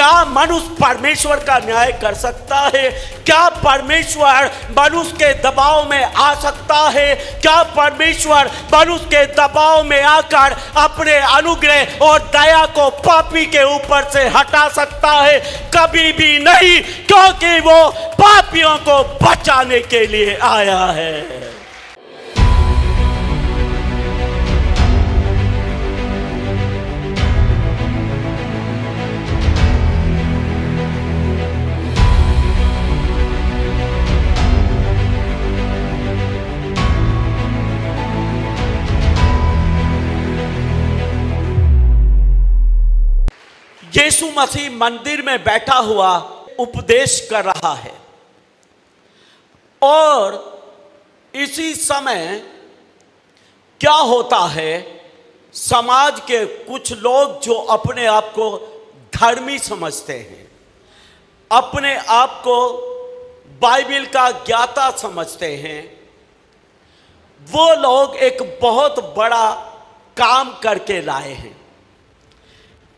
क्या मनुष्य परमेश्वर का न्याय कर सकता है? क्या परमेश्वर मनुष्य के दबाव में आ सकता है? क्या परमेश्वर मनुष्य के दबाव में आकर अपने अनुग्रह और दया को पापी के ऊपर से हटा सकता है? कभी भी नहीं, क्योंकि वो पापियों को बचाने के लिए आया है। यीशु मसीह मंदिर में बैठा हुआ उपदेश कर रहा है और इसी समय क्या होता है, समाज के कुछ लोग जो अपने आप को धर्मी समझते हैं, अपने आप को बाइबल का ज्ञाता समझते हैं, वो लोग एक बहुत बड़ा काम करके लाए हैं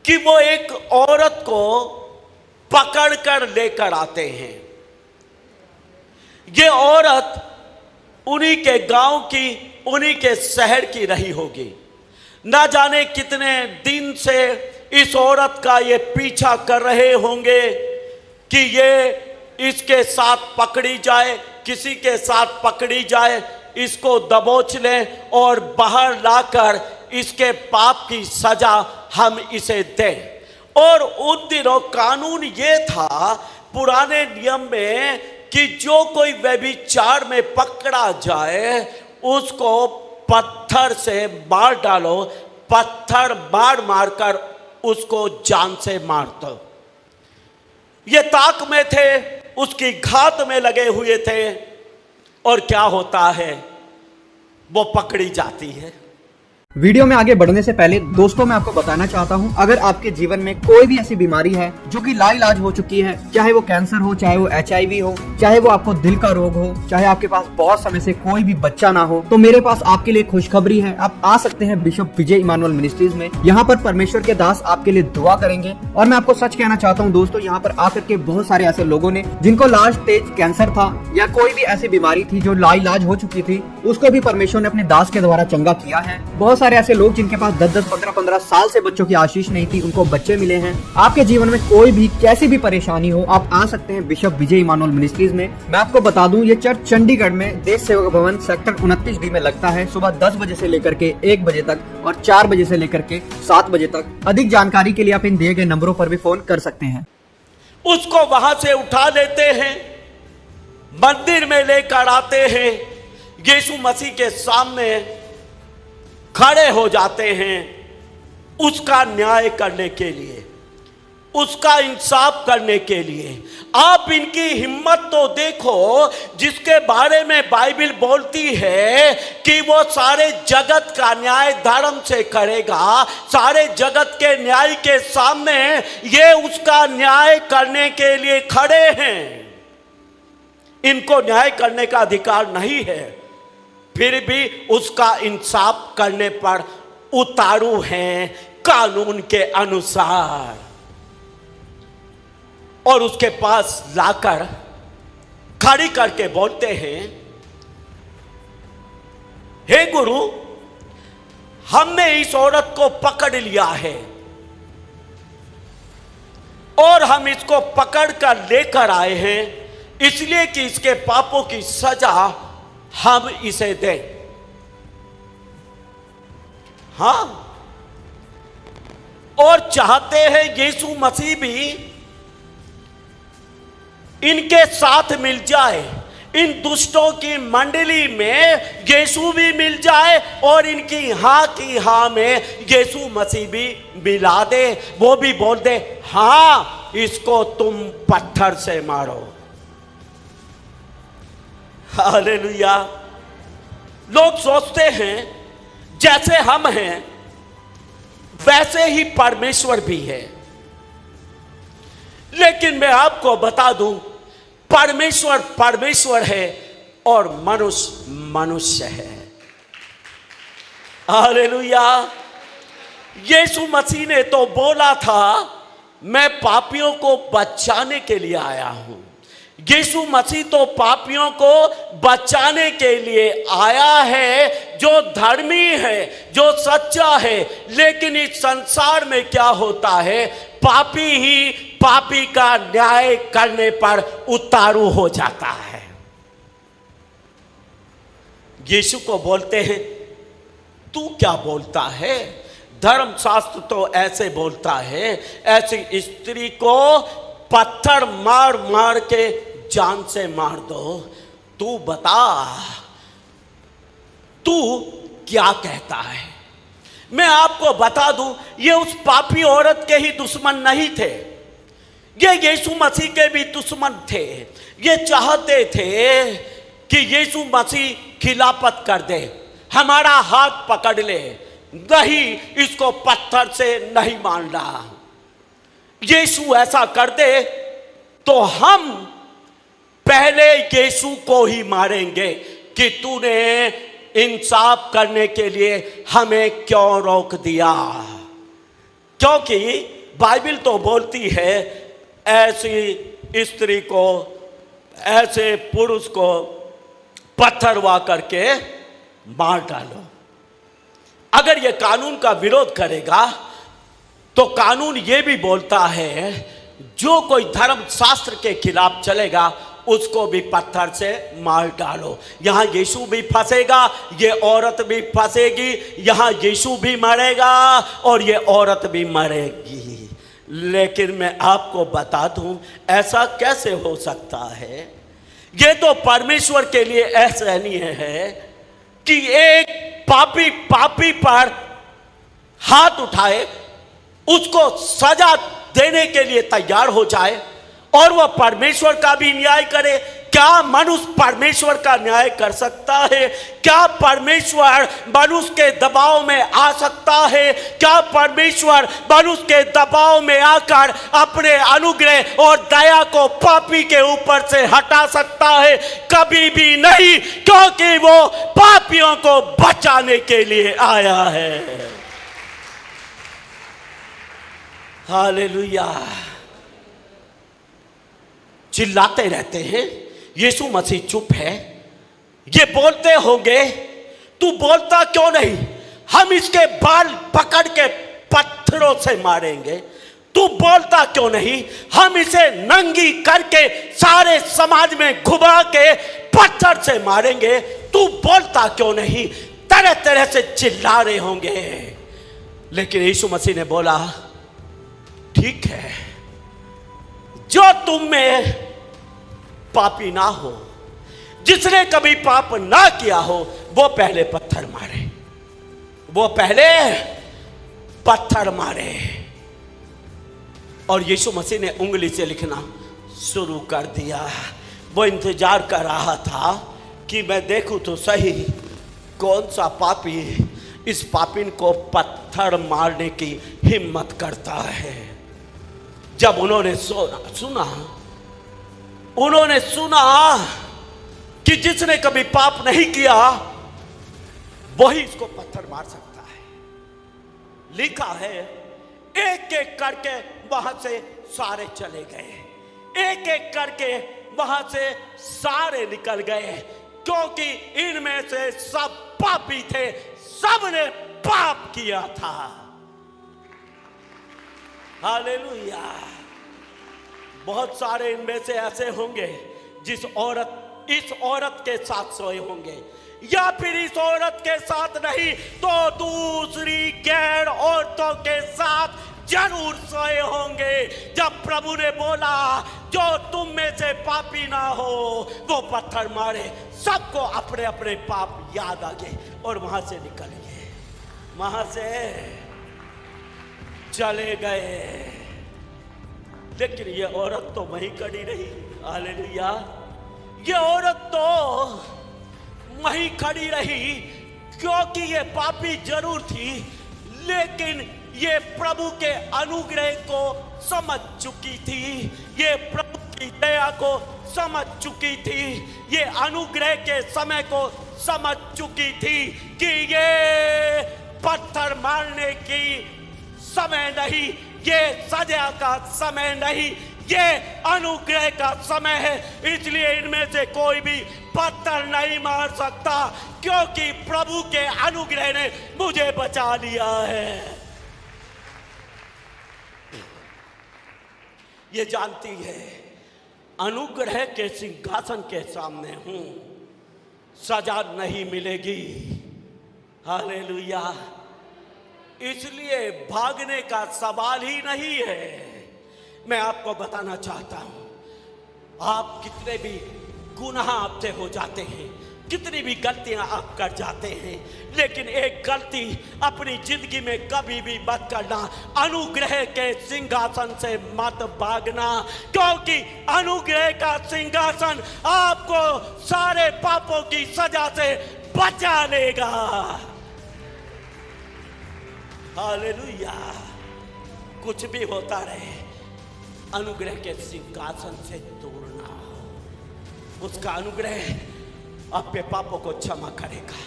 कि वो एक औरत को पकड़ कर लेकर आते हैं। ये औरत उन्हीं के गांव की, उन्हीं के शहर की रही होगी। ना जाने कितने दिन से इस औरत का ये पीछा कर रहे होंगे कि ये इसके साथ पकड़ी जाए, किसी के साथ पकड़ी जाए, इसको दबोच लें और बाहर लाकर इसके पाप की सजा हम इसे दें। और उन दिनों कानून ये था पुराने नियम में कि जो कोई व्यभिचार में पकड़ा जाए उसको पत्थर से मार डालो, पत्थर मार मार कर उसको जान से मार दो। ये ताक में थे, उसकी घात में लगे हुए थे और क्या होता है, वो पकड़ी जाती है। वीडियो में आगे बढ़ने से पहले दोस्तों मैं आपको बताना चाहता हूं, अगर आपके जीवन में कोई भी ऐसी बीमारी है जो कि लाइलाज हो चुकी है, चाहे वो कैंसर हो, चाहे वो HIV हो, चाहे वो आपको दिल का रोग हो, चाहे आपके पास बहुत समय से कोई भी बच्चा ना हो, तो मेरे पास आपके लिए खुशखबरी है। आप आ सकते हैं बिशप विजय इमानुएल मिनिस्ट्रीज में। यहाँ पर परमेश्वर के दास आपके लिए दुआ करेंगे। और मैं आपको सच कहना चाहता हूँ दोस्तों, यहाँ पर आकर के बहुत सारे ऐसे लोगों ने जिनको लास्ट स्टेज कैंसर था या कोई भी ऐसी बीमारी थी जो लाइलाज हो चुकी थी, उसको भी परमेश्वर ने अपने दास के द्वारा चंगा किया है। बहुत सारे ऐसे लोग जिनके पास 10-10, 15-15 साल से बच्चों की आशीष नहीं थी, उनको बच्चे मिले हैं। आपके जीवन में कोई भी कैसी भी परेशानी हो, आप आ सकते हैं बिशप विजय इमानुएल मिनिस्ट्रीज में। मैं आपको बता दूं, ये चर्च चंडीगढ़ में देश सेवक भवन सेक्टर 29D में लगता है। सुबह 10 बजे से लेकर के 1 बजे तक और 4 बजे से लेकर के 7 बजे तक। अधिक जानकारी के लिए आप इन दिए गए नंबरों पर भी फोन कर सकते हैं। उसको वहां से उठा लेते हैं, मंदिर में लेकर आते हैं, यीशु मसीह के सामने खड़े हो जाते हैं उसका न्याय करने के लिए, उसका इंसाफ करने के लिए। आप इनकी हिम्मत तो देखो, जिसके बारे में बाइबल बोलती है कि वो सारे जगत का न्याय धर्म से करेगा, सारे जगत के न्याय के सामने ये उसका न्याय करने के लिए खड़े हैं। इनको न्याय करने का अधिकार नहीं है, फिर भी उसका इंसाफ करने पर उतारू हैं कानून के अनुसार। और उसके पास लाकर खड़ी करके बोलते हैं, हे गुरु, हमने इस औरत को पकड़ लिया है और हम इसको पकड़ कर लेकर आए हैं इसलिए कि इसके पापों की सजा हम इसे दें। हां, और चाहते हैं यीशु मसीह भी इनके साथ मिल जाए, इन दुष्टों की मंडली में यीशु भी मिल जाए और इनकी हां की हां में यीशु मसीह भी मिला दे। वो भी बोल दे, हां, इसको तुम पत्थर से मारो। हालेलुया। लोग सोचते हैं जैसे हम हैं वैसे ही परमेश्वर भी है, लेकिन मैं आपको बता दूं, परमेश्वर परमेश्वर है और मनुष्य मनुष्य है। हालेलुया। यीशु मसीह ने तो बोला था मैं पापियों को बचाने के लिए आया हूं। यीशु मसीह तो पापियों को बचाने के लिए आया है, जो धर्मी है, जो सच्चा है। लेकिन इस संसार में क्या होता है, पापी ही पापी का न्याय करने पर उतारू हो जाता है। यीशु को बोलते हैं, तू क्या बोलता है? धर्मशास्त्र तो ऐसे बोलता है, ऐसी स्त्री को पत्थर मार मार के जान से मार दो। तू बता, तू क्या कहता है? मैं आपको बता दूं, ये उस पापी औरत के ही दुश्मन नहीं थे, ये यीशु मसीह के भी दुश्मन थे। ये चाहते थे कि यीशु मसीह खिलाफत कर दे, हमारा हाथ पकड़ ले, नहीं इसको पत्थर से नहीं मारना। यीशु ऐसा कर दे तो हम पहले यीशु को ही मारेंगे कि तूने इंसाफ करने के लिए हमें क्यों रोक दिया। क्योंकि बाइबल तो बोलती है, ऐसी स्त्री को, ऐसे पुरुष को पत्थरवा करके मार डालो। अगर ये कानून का विरोध करेगा तो कानून ये भी बोलता है, जो कोई धर्म शास्त्र के खिलाफ चलेगा उसको भी पत्थर से मार डालो। यहां यीशु भी फंसेगा, ये औरत भी फंसेगी, यहां यीशु भी मरेगा और ये औरत भी मरेगी। लेकिन मैं आपको बता दूं, ऐसा कैसे हो सकता है? ये तो परमेश्वर के लिए असहनीय है कि एक पापी पर हाथ उठाए, उसको सजा देने के लिए तैयार हो जाए और वह परमेश्वर का भी न्याय करे। क्या मनुष्य परमेश्वर का न्याय कर सकता है? क्या परमेश्वर मनुष्य के दबाव में आ सकता है? क्या परमेश्वर मनुष्य के दबाव में आकर अपने अनुग्रह और दया को पापी के ऊपर से हटा सकता है? कभी भी नहीं, क्योंकि वो पापियों को बचाने के लिए आया है। हालेलुया। चिल्लाते रहते हैं, यीशु मसीह चुप है। ये बोलते होंगे, तू बोलता क्यों नहीं? हम इसके बाल पकड़ के पत्थरों से मारेंगे। तू बोलता क्यों नहीं? हम इसे नंगी करके सारे समाज में घुमा के पत्थर से मारेंगे। तू बोलता क्यों नहीं? तरह तरह से चिल्ला रहे होंगे। लेकिन यीशु मसीह ने बोला, ठीक है, जो तुम में पापी ना हो, जिसने कभी पाप ना किया हो, वो पहले पत्थर मारे, वो पहले पत्थर मारे। और यीशु मसीह ने उंगली से लिखना शुरू कर दिया। वो इंतजार कर रहा था कि मैं देखूं तो सही कौन सा पापी इस पापिन को पत्थर मारने की हिम्मत करता है। जब उन्होंने सुना कि जिसने कभी पाप नहीं किया वही इसको पत्थर मार सकता है। लिखा है, एक एक करके वहां से सारे चले गए, एक एक करके वहां से सारे निकल गए, क्योंकि इनमें से सब पापी थे, सबने पाप किया था। हालेलुया। बहुत सारे इनमें से ऐसे होंगे इस औरत के साथ सोए होंगे, या फिर इस औरत के साथ नहीं तो दूसरी गैर औरतों के साथ जरूर सोए होंगे। जब प्रभु ने बोला, जो तुम में से पापी ना हो वो पत्थर मारे, सबको अपने अपने पाप याद आ गए और वहां से निकल गए, वहां से चले गए। लेकिन ये औरत तो वहीं खड़ी रही। हालेलुया। ये औरत तो वहीं खड़ी रही, क्योंकि ये पापी जरूर थी, लेकिन ये प्रभु के अनुग्रह को समझ चुकी थी, ये प्रभु की दया को समझ चुकी थी, ये अनुग्रह के समय को समझ चुकी थी कि ये पत्थर मारने की समय नहीं, ये सजा का समय नहीं, ये अनुग्रह का समय है। इसलिए इनमें से कोई भी पत्थर नहीं मार सकता, क्योंकि प्रभु के अनुग्रह ने मुझे बचा लिया है। ये जानती है, अनुग्रह के सिंहासन के सामने हूं, सजा नहीं मिलेगी। हालेलुया। इसलिए भागने का सवाल ही नहीं है। मैं आपको बताना चाहता हूं, आप कितने भी गुनाह आपसे हो जाते हैं, कितनी भी गलतियां आप कर जाते हैं, लेकिन एक गलती अपनी जिंदगी में कभी भी मत करना। अनुग्रह के सिंहासन से मत भागना, क्योंकि अनुग्रह का सिंहासन आपको सारे पापों की सजा से बचा लेगा। हालेलुया। कुछ भी होता रहे, अनुग्रह के सिंहासन से दूर ना हो। उसका अनुग्रह आपके पापों को क्षमा करेगा,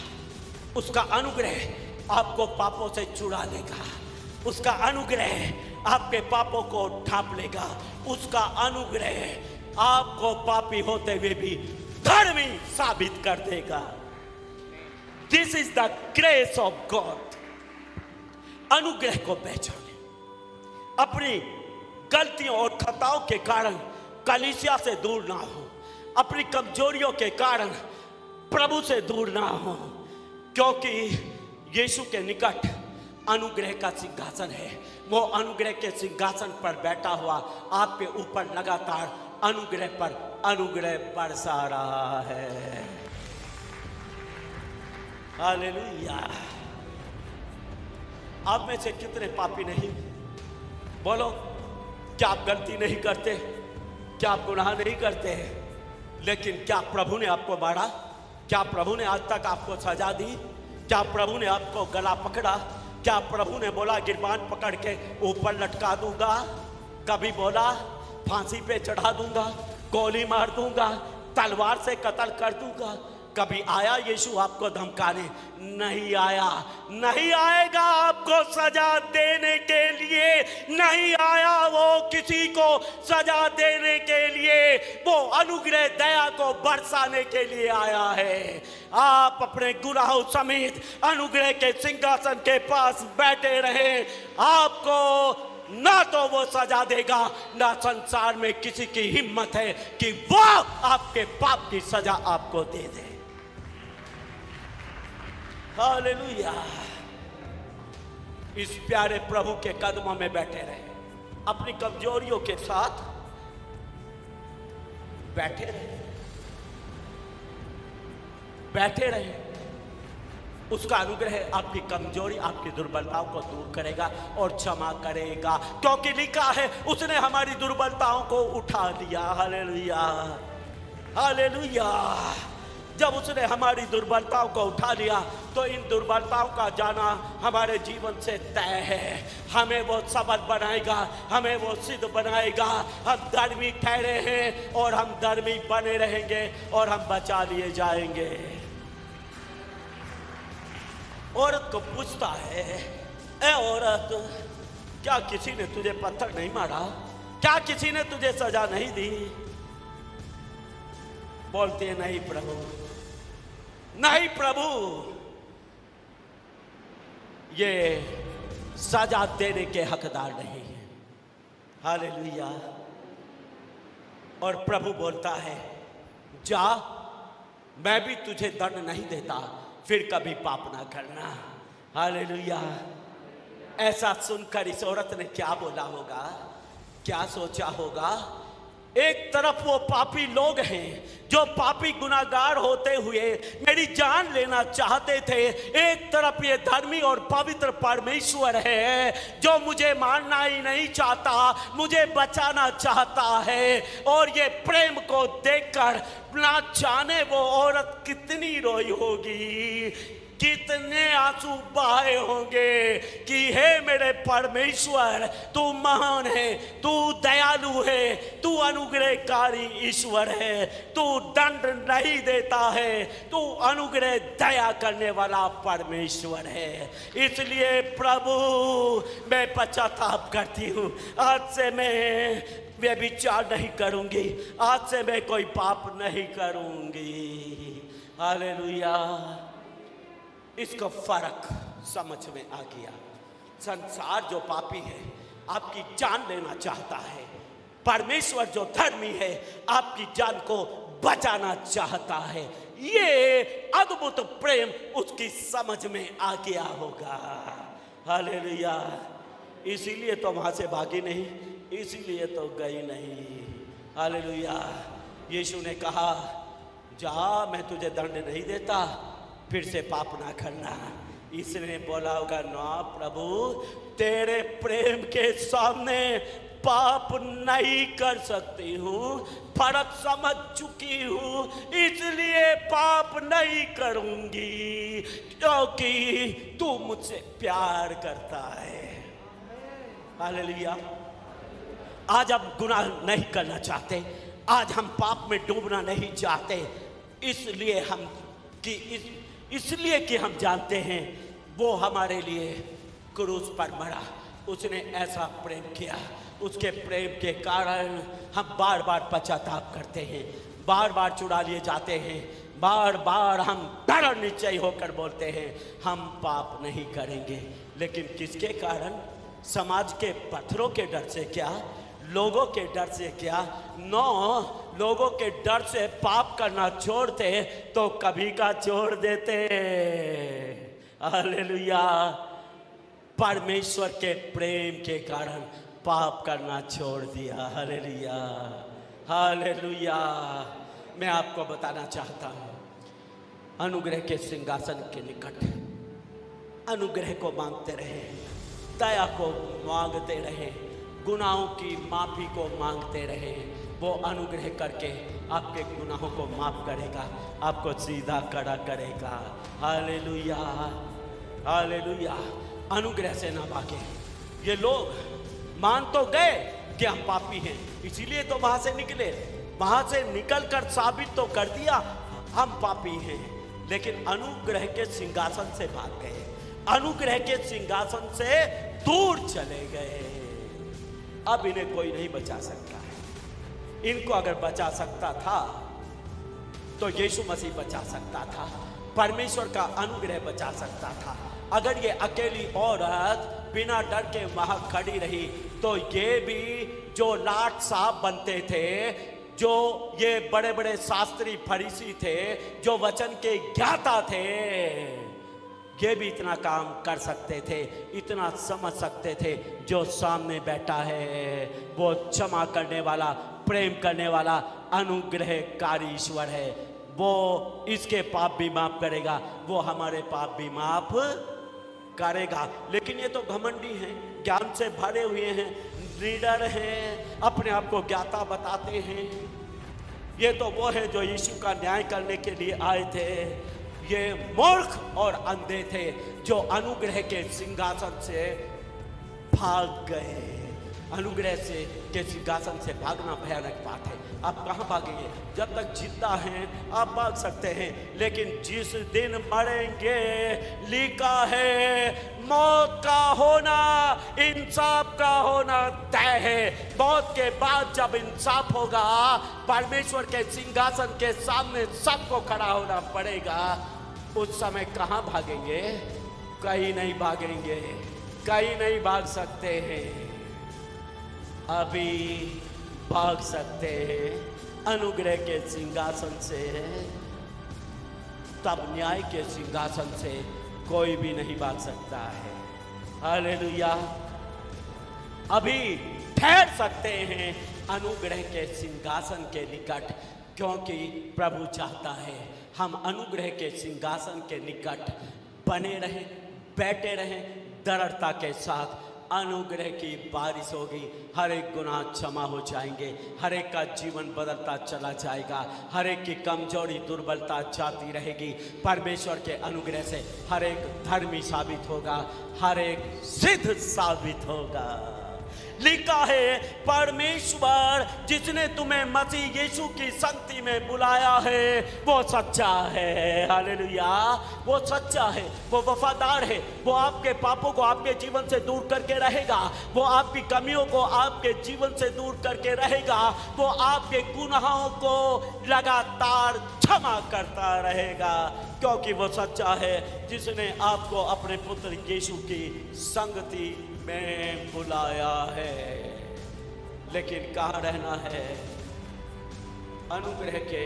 उसका अनुग्रह आपको पापों से छुड़ा लेगा, उसका अनुग्रह आपके पापों को ढांप लेगा, उसका अनुग्रह आपको पापी होते हुए भी धर्मी साबित कर देगा। This is the grace of God. अनुग्रह को पहचाने, अपनी गलतियों और खताओं के कारण कलीसिया से दूर ना हो, अपनी कमजोरियों के कारण प्रभु से दूर ना हो, क्योंकि यीशु के निकट अनुग्रह का सिंहासन है। वो अनुग्रह के सिंहासन पर बैठा हुआ आपके ऊपर लगातार अनुग्रह पर अनुग्रह बरसा रहा है। हालेलुया। आप में से कितने पापी नहीं? बोलो, क्या आप गलती नहीं करते? क्या आप गुनाह नहीं करते हैं? लेकिन क्या प्रभु ने आपको मारा? क्या प्रभु ने आज तक आपको सजा दी? क्या प्रभु ने आपको गला पकड़ा? क्या प्रभु ने बोला गिरबान पकड़ के ऊपर लटका दूंगा? कभी बोला फांसी पे चढ़ा दूंगा, गोली मार दूंगा, तलवार से कत्ल कर दूंगा? कभी आया यीशु आपको धमकाने? नहीं आया, नहीं आएगा आपको सजा देने के लिए, नहीं आया वो किसी को सजा देने के लिए, वो अनुग्रह दया को बरसाने के लिए आया है। आप अपने गुनाहों समेत अनुग्रह के सिंहासन के पास बैठे रहे, आपको ना तो वो सजा देगा, ना संसार में किसी की हिम्मत है कि वो आपके पाप की सजा आपको दे दे। हालेलुया। इस प्यारे प्रभु के कदमों में बैठे रहे, अपनी कमजोरियों के साथ बैठे रहे, बैठे रहे। उसका अनुग्रह आपकी कमजोरी, आपकी दुर्बलताओं को दूर करेगा और क्षमा करेगा, क्योंकि लिखा है उसने हमारी दुर्बलताओं को उठा लिया। Hallelujah, hallelujah. जब उसने हमारी दुर्बलताओं को उठा लिया तो इन दुर्बलताओं का जाना हमारे जीवन से तय है। हमें वो सबल बनाएगा, हमें वो सिद्ध बनाएगा। हम धर्मी ठहरे हैं और हम धर्मी बने रहेंगे और हम बचा लिए जाएंगे। औरत को पूछता है, ए औरत, क्या किसी ने तुझे पत्थर नहीं मारा? क्या किसी ने तुझे सजा नहीं दी? बोलती है, नहीं प्रभु, नहीं प्रभु, ये सजा देने के हकदार नहीं है। हालेलुया। और प्रभु बोलता है, जा, मैं भी तुझे दंड नहीं देता, फिर कभी पाप ना करना। हालेलुया। ऐसा सुनकर इस औरत ने क्या बोला होगा, क्या सोचा होगा? एक तरफ वो पापी लोग हैं जो पापी गुनाहगार होते हुए मेरी जान लेना चाहते थे, एक तरफ ये धर्मी और पवित्र परमेश्वर है जो मुझे मारना ही नहीं चाहता, मुझे बचाना चाहता है। और ये प्रेम को देखकर ना जाने वो औरत कितनी रोई होगी, कितने आंसू बहाए होंगे कि हे मेरे परमेश्वर, तू महान है, तू दयालु है, तू अनुग्रहकारी ईश्वर है, तू दंड नहीं देता है, तू अनुग्रह दया करने वाला परमेश्वर है। इसलिए प्रभु मैं पश्चाताप करती हूँ, आज से मैं व्यभिचार नहीं करूंगी, आज से मैं कोई पाप नहीं करूंगी। हालेलुया। इसका फर्क समझ में आ गया। संसार जो पापी है आपकी जान लेना चाहता है, परमेश्वर जो धर्मी है आपकी जान को बचाना चाहता है। ये अद्भुत प्रेम उसकी समझ में आ गया होगा। हालेलुया। इसीलिए तो वहां से भागी नहीं, इसीलिए तो गई नहीं। हालेलुया। यीशु ने कहा जा, मैं तुझे दंड नहीं देता, फिर से पाप ना करना। इसने बोला होगा ना प्रभु, तेरे प्रेम के सामने पाप नहीं कर सकती हूँ, फर्क समझ चुकी हूँ, इसलिए पाप नहीं करूंगी, क्योंकि तू मुझसे प्यार करता है। हालेलुया। आज हम गुनाह नहीं करना चाहते, आज हम पाप में डूबना नहीं चाहते, इसलिए हम जानते हैं वो हमारे लिए क्रूस पर मरा, उसने ऐसा प्रेम किया। उसके प्रेम के कारण हम बार बार पश्चाताप करते हैं, बार बार चुरा लिए जाते हैं, बार बार हम दृढ़ निश्चय होकर बोलते हैं हम पाप नहीं करेंगे। लेकिन किसके कारण? समाज के पत्थरों के डर से क्या, लोगों के डर से क्या? लोगों के डर से पाप करना छोड़ते तो कभी का छोड़ देते। हालेलुया। परमेश्वर के प्रेम के कारण पाप करना छोड़ दिया। Hallelujah, hallelujah. मैं आपको बताना चाहता हूँ, अनुग्रह के सिंहासन के निकट अनुग्रह को मांगते रहे, दया को मांगते रहे, गुनाहों की माफ़ी को मांगते रहे। वो अनुग्रह करके आपके गुनाहों को माफ़ करेगा, आपको सीधा खड़ा करेगा। Hallelujah, hallelujah. अनुग्रह से ना भागे। ये लोग मान तो गए कि हम पापी हैं, इसीलिए तो वहां से निकले, वहां से निकलकर साबित तो कर दिया हम पापी हैं, लेकिन अनुग्रह के सिंहासन से भाग गए, अनुग्रह के सिंहासन से दूर चले गए। अब इन्हें कोई नहीं बचा सकता है। इनको अगर बचा सकता था तो यीशु मसीह बचा सकता था, परमेश्वर का अनुग्रह बचा सकता था। अगर ये अकेली औरत बिना डर के वहां खड़ी रही तो ये भी जो लाट साहब बनते थे, जो ये बड़े बड़े शास्त्री फरीसी थे, जो वचन के ज्ञाता थे, ये भी इतना काम कर सकते थे, इतना समझ सकते थे। जो सामने बैठा है वो क्षमा करने वाला, प्रेम करने वाला, अनुग्रहकारी ईश्वर है। वो इसके पाप भी माफ करेगा, वो हमारे पाप भी माफ करेगा। लेकिन ये तो घमंडी हैं, ज्ञान से भरे हुए हैं, लीडर हैं, अपने आप को ज्ञाता बताते हैं। ये तो वो है जो यीशु का न्याय करने के लिए आए थे। ये मूर्ख और अंधे थे जो अनुग्रह के सिंहासन से भाग गए। अनुग्रह से के सिंहासन से भागना भयानक बात है। आप कहाँ भागेंगे? जब तक जिंदा हैं आप भाग सकते हैं, लेकिन जिस दिन मरेंगे, लिखा है मौत का होना, इंसाफ का होना तय है। मौत के बाद जब इंसाफ होगा, परमेश्वर के सिंहासन के सामने सबको खड़ा होना पड़ेगा। उस समय कहाँ भागेंगे? कहीं नहीं भागेंगे, कहीं नहीं भाग सकते हैं। अभी भाग सकते हैं अनुग्रह के सिंहासन से, तब न्याय के सिंहासन से कोई भी नहीं भाग सकता है। हालेलुया। अभी ठहर सकते हैं अनुग्रह के सिंहासन के निकट, क्योंकि प्रभु चाहता है हम अनुग्रह के सिंहासन के निकट बने रहें, बैठे रहें, दृढ़ता के साथ अनुग्रह की बारिश होगी, हर एक गुनाह क्षमा हो जाएंगे, हर एक का जीवन बदलता चला जाएगा, हर एक की कमजोरी दुर्बलता जाती रहेगी। परमेश्वर के अनुग्रह से हर एक धर्मी साबित होगा, हर एक सिद्ध साबित होगा। लिखा है, परमेश्वर जिसने तुम्हें मसीह यीशु की संगति में बुलाया है वो सच्चा है। हालेलुया, वो सच्चा है, वो वफादार है, वो आपके पापों को आपके जीवन से दूर करके रहेगा, वो आपकी कमियों को आपके जीवन से दूर करके रहेगा, वो आपके गुनाहों को लगातार क्षमा करता रहेगा, क्योंकि वो सच्चा है जिसने आपको अपने पुत्र यीशु की संगति में बुलाया है। लेकिन कहाँ रहना है? अनुग्रह के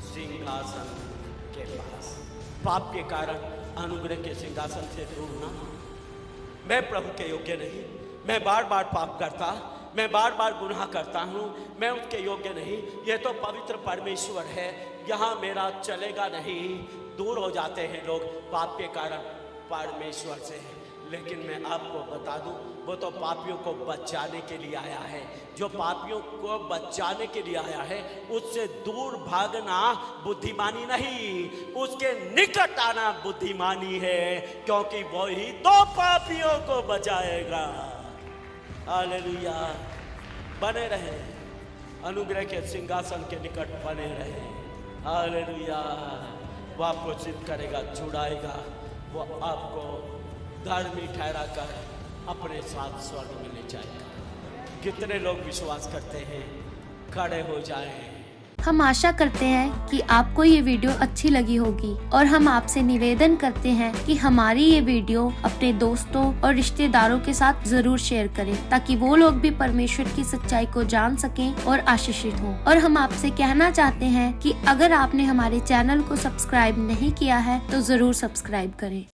सिंहासन के पास। पाप के कारण अनुग्रह के सिंहासन से दूर ना। मैं प्रभु के योग्य नहीं, मैं बार बार पाप करता, मैं बार बार गुनाह करता हूँ, मैं उसके योग्य नहीं, ये तो पवित्र परमेश्वर है, यहाँ मेरा चलेगा नहीं। दूर हो जाते हैं लोग पाप के कारण परमेश्वर से। लेकिन मैं आपको बता दूं, वो तो पापियों को बचाने के लिए आया है। जो पापियों को बचाने के लिए आया है उससे दूर भागना बुद्धिमानी नहीं, उसके निकट आना बुद्धिमानी है, क्योंकि वो ही तो पापियों को बचाएगा। हालेलुया। बने रहे अनुग्रह के सिंहासन के निकट, बने रहे। हालेलुया। वो आपको सिद्ध करेगा, छुड़ाएगा, वो आपको धर्मी ठहरा कर अपने साथ स्वर्ग में ले जाएगा। कितने लोग विश्वास करते हैं? खड़े हो जाएं। हम आशा करते हैं कि आपको ये वीडियो अच्छी लगी होगी और हम आपसे निवेदन करते हैं कि हमारी ये वीडियो अपने दोस्तों और रिश्तेदारों के साथ जरूर शेयर करें, ताकि वो लोग भी परमेश्वर की सच्चाई को जान सकें और आशीषित हों। और हम आपसे कहना चाहते हैं कि अगर आपने हमारे चैनल को सब्सक्राइब नहीं किया है तो जरूर सब्सक्राइब करें।